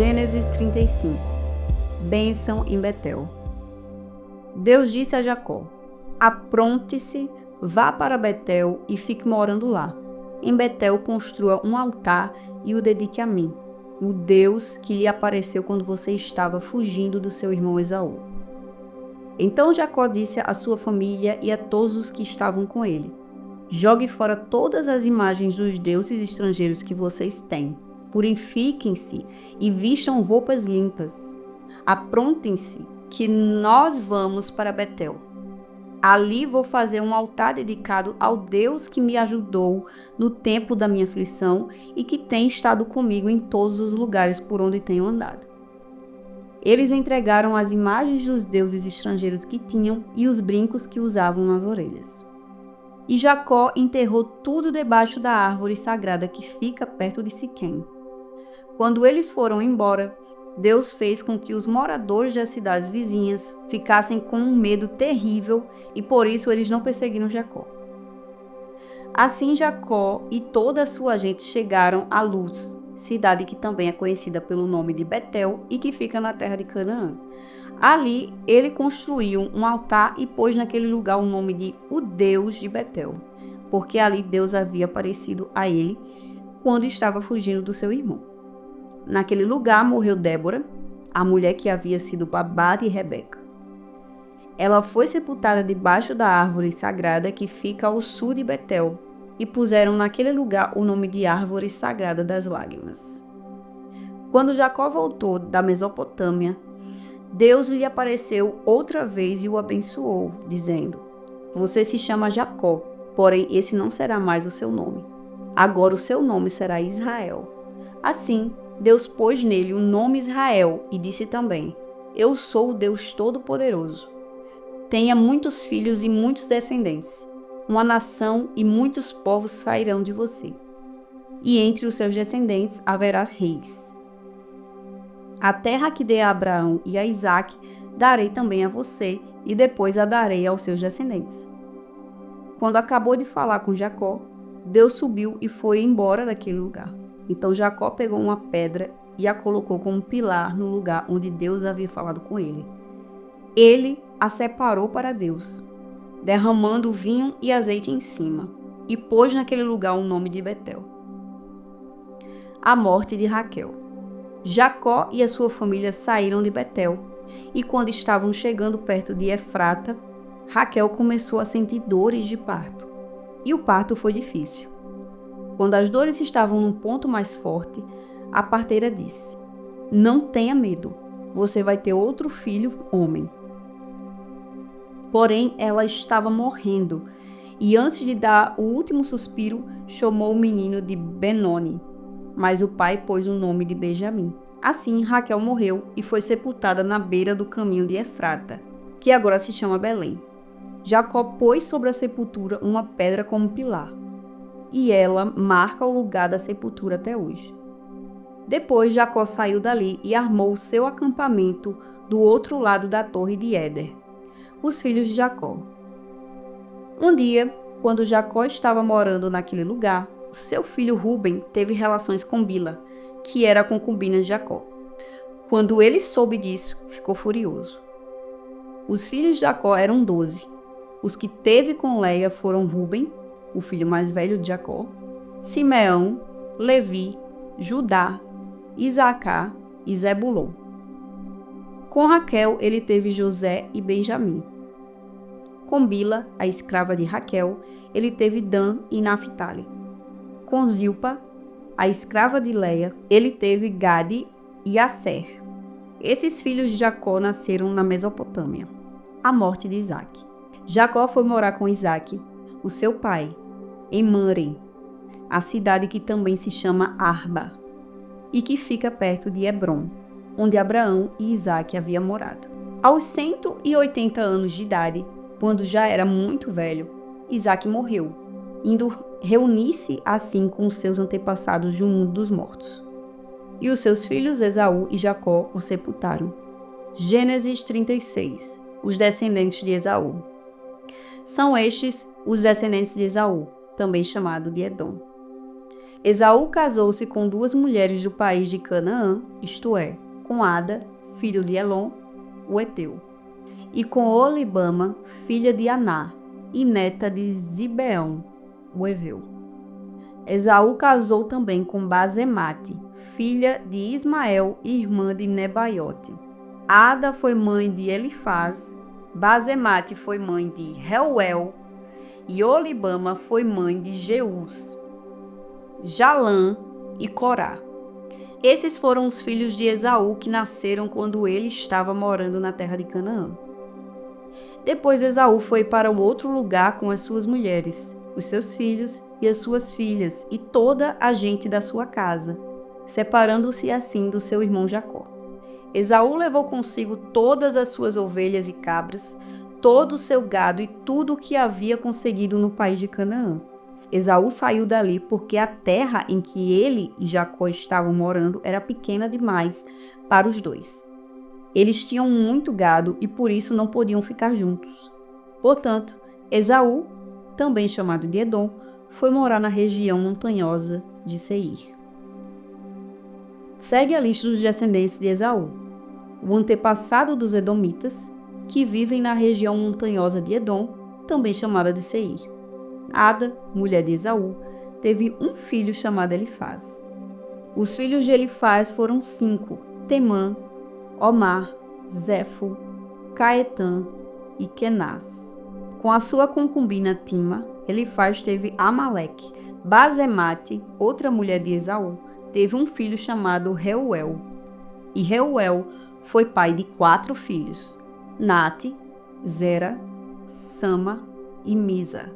Gênesis 35. Bênção em Betel. Deus disse a Jacó: apronte-se, vá para Betel e fique morando lá. Em Betel construa um altar e o dedique a mim, o Deus que lhe apareceu quando você estava fugindo do seu irmão Esaú. Então Jacó disse à sua família e a todos os que estavam com ele: jogue fora todas as imagens dos deuses estrangeiros que vocês têm. Purifiquem-se e vistam roupas limpas. Aprontem-se, que nós vamos para Betel. Ali vou fazer um altar dedicado ao Deus que me ajudou no tempo da minha aflição e que tem estado comigo em todos os lugares por onde tenho andado. Eles entregaram as imagens dos deuses estrangeiros que tinham e os brincos que usavam nas orelhas. E Jacó enterrou tudo debaixo da árvore sagrada que fica perto de Siquém. Quando eles foram embora, Deus fez com que os moradores das cidades vizinhas ficassem com um medo terrível e por isso eles não perseguiram Jacó. Assim Jacó e toda a sua gente chegaram a Luz, cidade que também é conhecida pelo nome de Betel e que fica na terra de Canaã. Ali ele construiu um altar e pôs naquele lugar o nome de o Deus de Betel, porque ali Deus havia aparecido a ele quando estava fugindo do seu irmão. Naquele lugar morreu Débora, a mulher que havia sido babá de Rebeca. Ela foi sepultada debaixo da árvore sagrada que fica ao sul de Betel, e puseram naquele lugar o nome de Árvore Sagrada das Lágrimas. Quando Jacó voltou da Mesopotâmia, Deus lhe apareceu outra vez e o abençoou, dizendo: você se chama Jacó, porém esse não será mais o seu nome. Agora o seu nome será Israel. Assim, Deus pôs nele o nome Israel e disse também: eu sou o Deus Todo-Poderoso. Tenha muitos filhos e muitos descendentes. Uma nação e muitos povos sairão de você. E entre os seus descendentes haverá reis. A terra que dei a Abraão e a Isaque darei também a você, e depois a darei aos seus descendentes. Quando acabou de falar com Jacó, Deus subiu e foi embora daquele lugar. Então Jacó pegou uma pedra e a colocou como pilar no lugar onde Deus havia falado com ele. Ele a separou para Deus, derramando vinho e azeite em cima, e pôs naquele lugar o nome de Betel. A morte de Raquel. Jacó e a sua família saíram de Betel, e quando estavam chegando perto de Efrata, Raquel começou a sentir dores de parto, e o parto foi difícil. Quando as dores estavam num ponto mais forte, a parteira disse: não tenha medo, você vai ter outro filho, homem. Porém, ela estava morrendo, e antes de dar o último suspiro, chamou o menino de Benoni, mas o pai pôs o nome de Benjamim. Assim, Raquel morreu e foi sepultada na beira do caminho de Efrata, que agora se chama Belém. Jacó pôs sobre a sepultura uma pedra como pilar, e ela marca o lugar da sepultura até hoje. Depois Jacó saiu dali e armou o seu acampamento do outro lado da torre de Éder. Os filhos de Jacó. Um dia, quando Jacó estava morando naquele lugar, seu filho Ruben teve relações com Bila, que era a concubina de Jacó. Quando ele soube disso, ficou furioso. Os filhos de Jacó eram 12. Os que teve com Leia foram Ruben, o filho mais velho de Jacó, Simeão, Levi, Judá, Isacar e Zebulon. Com Raquel ele teve José e Benjamim. Com Bila, a escrava de Raquel, ele teve Dan e Naphtali. Com Zilpa, a escrava de Leia, ele teve Gade e Asser. Esses filhos de Jacó nasceram na Mesopotâmia. A morte de Isaque. Jacó foi morar com Isaque, o seu pai, em Manre, a cidade que também se chama Arba, e que fica perto de Hebrom, onde Abraão e Isaque haviam morado. Aos 180 anos de idade, quando já era muito velho, Isaque morreu, indo reunir-se assim com os seus antepassados de um mundo dos mortos. E os seus filhos Esaú e Jacó o sepultaram. Gênesis 36. Os descendentes de Esaú. São estes os descendentes de Esaú, também chamado de Edom. Esaú casou-se com 2 mulheres do país de Canaã, isto é, com Ada, filho de Elon, o Eteu, e com Olibama, filha de Aná, e neta de Zibeão, o Eveu. Esaú casou também com Basemate, filha de Ismael e irmã de Nebaiote. Ada foi mãe de Elifaz, Basemate foi mãe de Reuel, e Olibama foi mãe de Jeús, Jalã e Corá. Esses foram os filhos de Esaú que nasceram quando ele estava morando na terra de Canaã. Depois Esaú foi para o outro lugar com as suas mulheres, os seus filhos e as suas filhas e toda a gente da sua casa, separando-se assim do seu irmão Jacó. Esaú levou consigo todas as suas ovelhas e cabras, todo o seu gado e tudo o que havia conseguido no país de Canaã. Esaú saiu dali porque a terra em que ele e Jacó estavam morando era pequena demais para os dois. Eles tinham muito gado e por isso não podiam ficar juntos. Portanto, Esaú, também chamado de Edom, foi morar na região montanhosa de Seir. Segue a lista dos descendentes de Esaú, o antepassado dos edomitas, que vivem na região montanhosa de Edom, também chamada de Seir. Ada, mulher de Esaú, teve um filho chamado Elifaz. Os filhos de Elifaz foram 5, Temã, Omar, Zefo, Caetã e Kenaz. Com a sua concubina Tima, Elifaz teve Amaleque. Basemate, outra mulher de Esaú, teve um filho chamado Reuel. E Reuel foi pai de 4 filhos, Nate, Zera, Sama e Misa.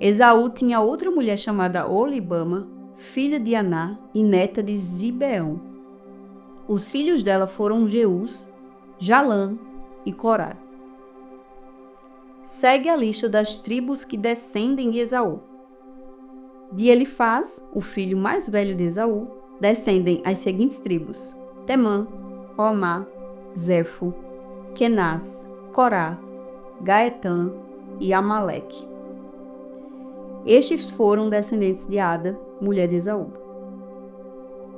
Esaú tinha outra mulher chamada Olibama, filha de Aná e neta de Zibeão. Os filhos dela foram Jeús, Jalã e Corá. Segue a lista das tribos que descendem de Esaú. De Elifaz, o filho mais velho de Esaú, descendem as seguintes tribos: Temã, Omar, Zefo, Kenaz, Corá, Gaetã e Amaleque. Estes foram descendentes de Ada, mulher de Esaú.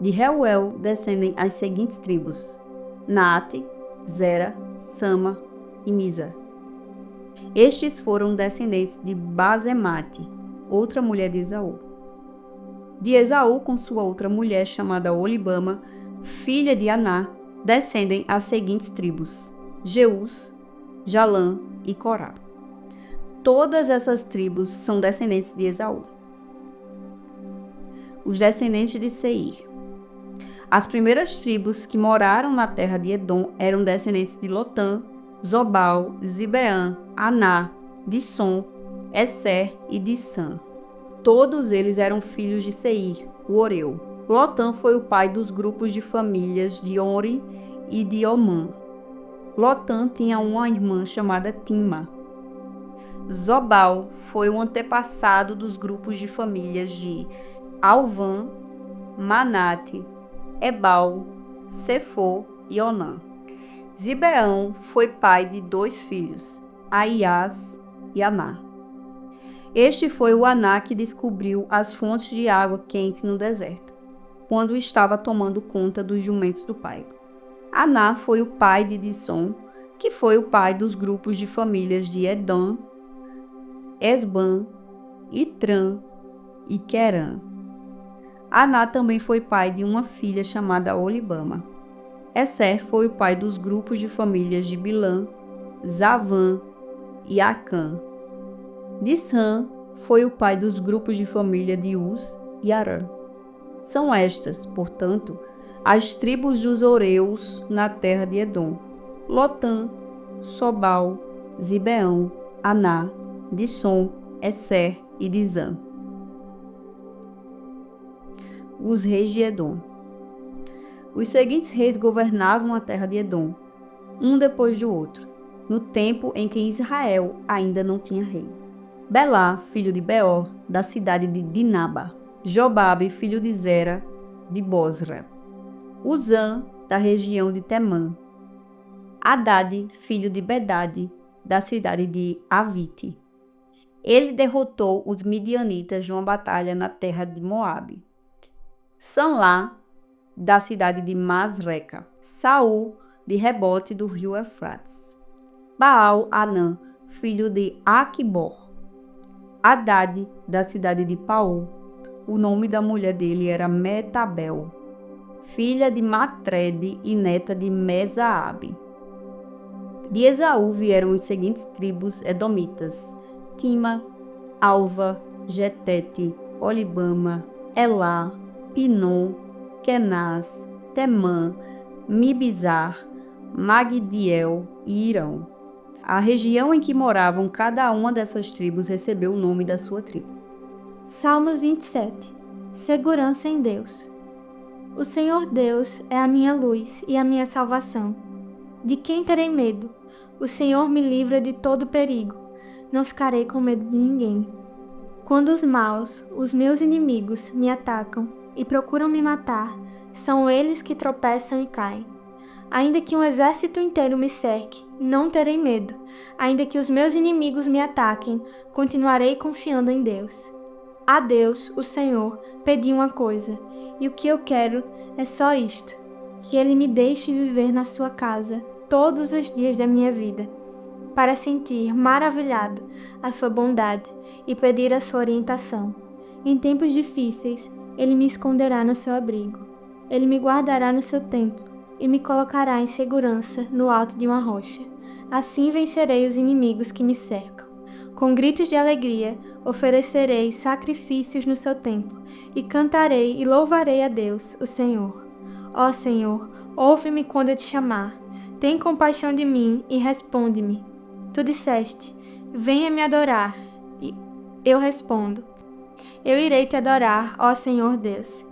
De Reuel descendem as seguintes tribos: Naate, Zera, Sama e Misa. Estes foram descendentes de Basemate, outra mulher de Esaú. De Esaú com sua outra mulher chamada Olibama, filha de Aná, descendem as seguintes tribos: Jeús, Jalã e Corá. Todas essas tribos são descendentes de Esaú. Os descendentes de Seir. As primeiras tribos que moraram na terra de Edom eram descendentes de Lotã, Zobal, Zibeã, Aná, Dissom, Esser e Dissã. Todos eles eram filhos de Seir, o Oreu. Lotã foi o pai dos grupos de famílias de Ori e de Omã. Lotã tinha uma irmã chamada Tima. Zobal foi o antepassado dos grupos de famílias de Alvã, Manate, Ebal, Sefo e Onã. Zibeão foi pai de 2 filhos, Aias e Aná. Este foi o Aná que descobriu as fontes de água quente no deserto, quando estava tomando conta dos jumentos do pai. Aná foi o pai de Dissom, que foi o pai dos grupos de famílias de Edom, Esban, Itrã e Querã. Aná também foi pai de uma filha chamada Olibama. Esser foi o pai dos grupos de famílias de Bilã, Zavã e Acã. Dissã foi o pai dos grupos de família de Uz e Arã. São estas, portanto, as tribos dos Oreus na terra de Edom: Lotã, Sobal, Zibeão, Aná, Dissom, Esser e Dizã. Os reis de Edom. Os seguintes reis governavam a terra de Edom, um depois do outro, no tempo em que Israel ainda não tinha rei. Belá, filho de Beor, da cidade de Dinaba. Jobabe, filho de Zera, de Bosra. Uzã, da região de Temã. Hadade, filho de Bedade, da cidade de Avite. Ele derrotou os midianitas numa batalha na terra de Moabe. Sanlá, da cidade de Masreca. Saul, de Rebote do rio Eufrates. Baal-Anã, filho de Aquibor. Hadade, da cidade de Paú. O nome da mulher dele era Metabel, filha de Matrede e neta de Mesaabe. De Esaú vieram os seguintes tribos edomitas: Tima, Alva, Getete, Olibama, Elá, Pinom, Kenaz, Temã, Mibizar, Magdiel e Irão. A região em que moravam cada uma dessas tribos recebeu o nome da sua tribo. Salmos 27. Segurança em Deus. O Senhor Deus é a minha luz e a minha salvação. De quem terei medo? O Senhor me livra de todo perigo. Não ficarei com medo de ninguém. Quando os maus, os meus inimigos, me atacam e procuram me matar, são eles que tropeçam e caem. Ainda que um exército inteiro me cerque, não terei medo. Ainda que os meus inimigos me ataquem, continuarei confiando em Deus. A Deus, o Senhor, pedi uma coisa, e o que eu quero é só isto: que Ele me deixe viver na sua casa todos os dias da minha vida, para sentir maravilhado a sua bondade e pedir a sua orientação. Em tempos difíceis, Ele me esconderá no seu abrigo. Ele me guardará no seu templo e me colocará em segurança no alto de uma rocha. Assim vencerei os inimigos que me cercam. Com gritos de alegria, oferecerei sacrifícios no seu templo, e cantarei e louvarei a Deus, o Senhor. Ó Senhor, ouve-me quando eu te chamar. Tem compaixão de mim e responde-me. Tu disseste: venha me adorar. E eu respondo: eu irei te adorar, ó Senhor Deus.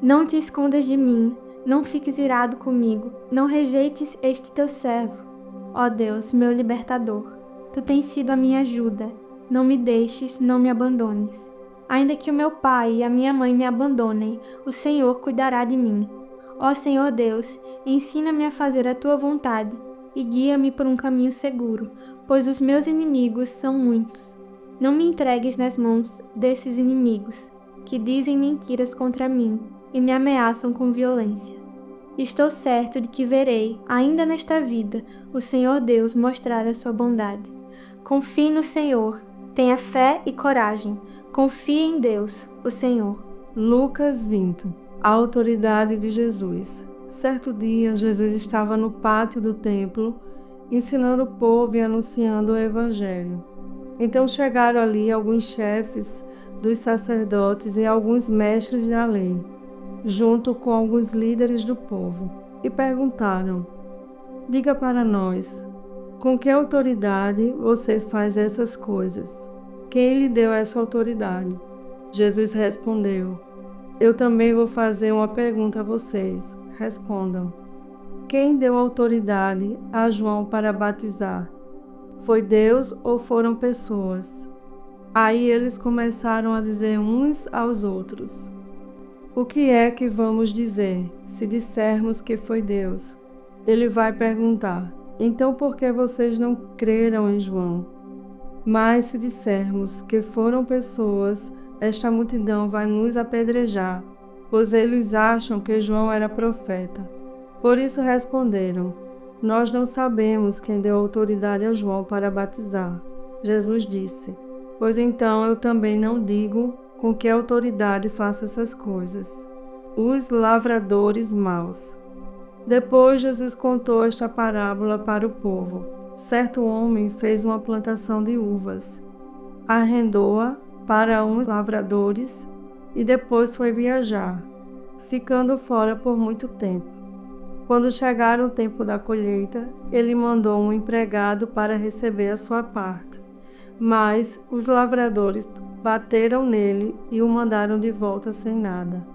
Não te escondas de mim, não fiques irado comigo, não rejeites este teu servo. Ó Deus, meu libertador, tu tens sido a minha ajuda. Não me deixes, não me abandones. Ainda que o meu pai e a minha mãe me abandonem, o Senhor cuidará de mim. Ó Senhor Deus, ensina-me a fazer a tua vontade e guia-me por um caminho seguro, pois os meus inimigos são muitos. Não me entregues nas mãos desses inimigos, que dizem mentiras contra mim e me ameaçam com violência. Estou certo de que verei, ainda nesta vida, o Senhor Deus mostrar a sua bondade. Confie no Senhor, tenha fé e coragem. Confie em Deus, o Senhor. Lucas 20. A autoridade de Jesus. Certo dia, Jesus estava no pátio do templo, ensinando o povo e anunciando o evangelho. Então chegaram ali alguns chefes dos sacerdotes e alguns mestres da lei, junto com alguns líderes do povo, e perguntaram: diga para nós, com que autoridade você faz essas coisas? Quem lhe deu essa autoridade? Jesus respondeu: eu também vou fazer uma pergunta a vocês. Respondam. Quem deu autoridade a João para batizar? Foi Deus ou foram pessoas? Aí eles começaram a dizer uns aos outros: o que é que vamos dizer se dissermos que foi Deus? Ele vai perguntar: então por que vocês não creram em João? Mas se dissermos que foram pessoas, esta multidão vai nos apedrejar, pois eles acham que João era profeta. Por isso responderam: nós não sabemos quem deu autoridade a João para batizar. Jesus disse: pois então eu também não digo com que autoridade faço essas coisas. Os lavradores maus. Depois Jesus contou esta parábola para o povo. Certo homem fez uma plantação de uvas, arrendou-a para uns lavradores e depois foi viajar, ficando fora por muito tempo. Quando chegaram o tempo da colheita, ele mandou um empregado para receber a sua parte. Mas os lavradores bateram nele e o mandaram de volta sem nada.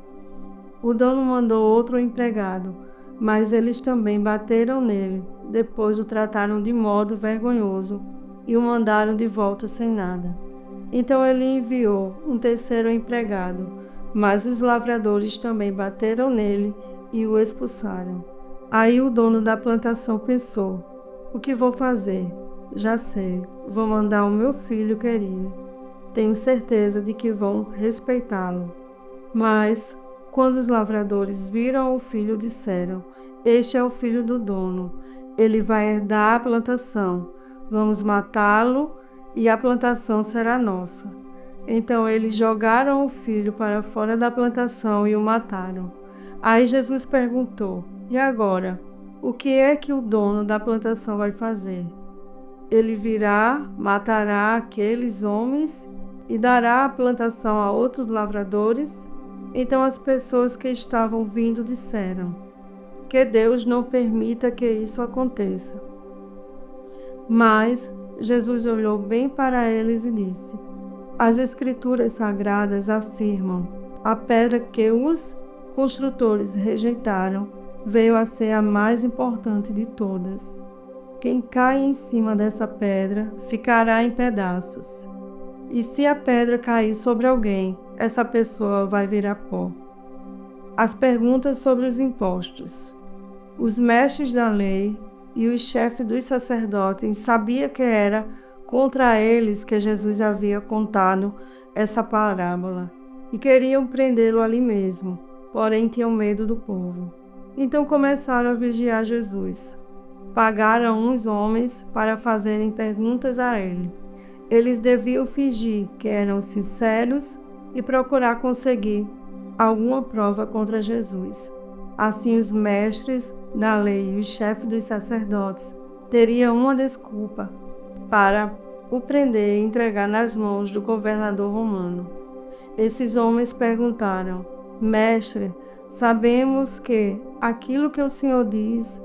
O dono mandou outro empregado, mas eles também bateram nele. Depois o trataram de modo vergonhoso e o mandaram de volta sem nada. Então ele enviou um terceiro empregado, mas os lavradores também bateram nele e o expulsaram. Aí o dono da plantação pensou: o que vou fazer? Já sei, vou mandar o meu filho querido. Tenho certeza de que vão respeitá-lo. Mas, quando os lavradores viram o filho, disseram: Este é o filho do dono. Ele vai herdar a plantação. Vamos matá-lo e a plantação será nossa. Então eles jogaram o filho para fora da plantação e o mataram. Aí Jesus perguntou: E agora? O que é que o dono da plantação vai fazer? Ele virá, matará aqueles homens e dará a plantação a outros lavradores? Então as pessoas que estavam vindo disseram: Que Deus não permita que isso aconteça. Mas Jesus olhou bem para eles e disse: As Escrituras Sagradas afirmam: a pedra que os construtores rejeitaram veio a ser a mais importante de todas. Quem cai em cima dessa pedra ficará em pedaços. E se a pedra cair sobre alguém, essa pessoa vai virar pó. As perguntas sobre os impostos. Os mestres da lei e os chefes dos sacerdotes sabiam que era contra eles que Jesus havia contado essa parábola e queriam prendê-lo ali mesmo, porém tinham medo do povo. Então começaram a vigiar Jesus. Pagaram uns homens para fazerem perguntas a ele. Eles deviam fingir que eram sinceros e procurar conseguir alguma prova contra Jesus. Assim, os mestres da lei e os chefes dos sacerdotes teriam uma desculpa para o prender e entregar nas mãos do governador romano. Esses homens perguntaram: Mestre, sabemos que aquilo que o Senhor diz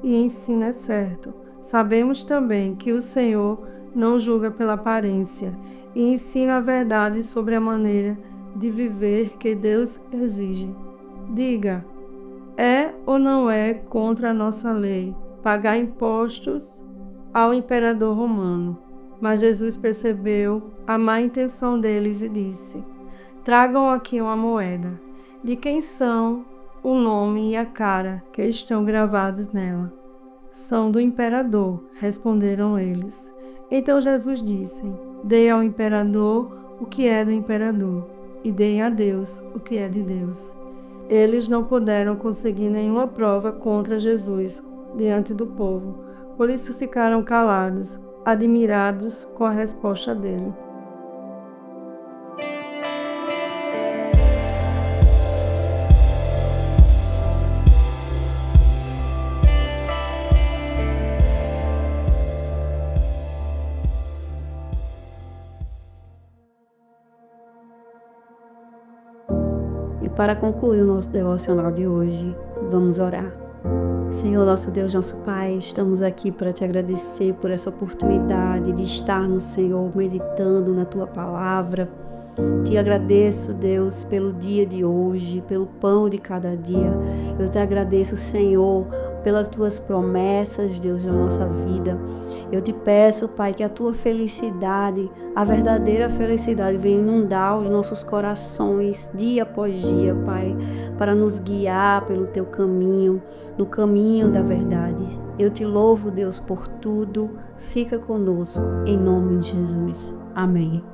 e ensina é certo. Sabemos também que o Senhor não julga pela aparência e ensina a verdade sobre a maneira de viver que Deus exige. Diga, é ou não é contra a nossa lei pagar impostos ao imperador romano? Mas Jesus percebeu a má intenção deles e disse: Tragam aqui uma moeda. De quem são o nome e a cara que estão gravados nela? São do imperador, responderam eles. Então Jesus disse: Dê ao imperador o que é do imperador, e deem a Deus o que é de Deus. Eles não puderam conseguir nenhuma prova contra Jesus diante do povo, por isso ficaram calados, admirados com a resposta dele. E para concluir o nosso devocional de hoje, vamos orar. Senhor, nosso Deus, nosso Pai, estamos aqui para te agradecer por essa oportunidade de estarmos, Senhor, meditando na Tua Palavra. Te agradeço, Deus, pelo dia de hoje, pelo pão de cada dia. Eu te agradeço, Senhor, pelas Tuas promessas, Deus, na nossa vida. Eu te peço, Pai, que a Tua felicidade, a verdadeira felicidade, venha inundar os nossos corações dia após dia, Pai, para nos guiar pelo Teu caminho, no caminho da verdade. Eu te louvo, Deus, por tudo. Fica conosco, em nome de Jesus. Amém.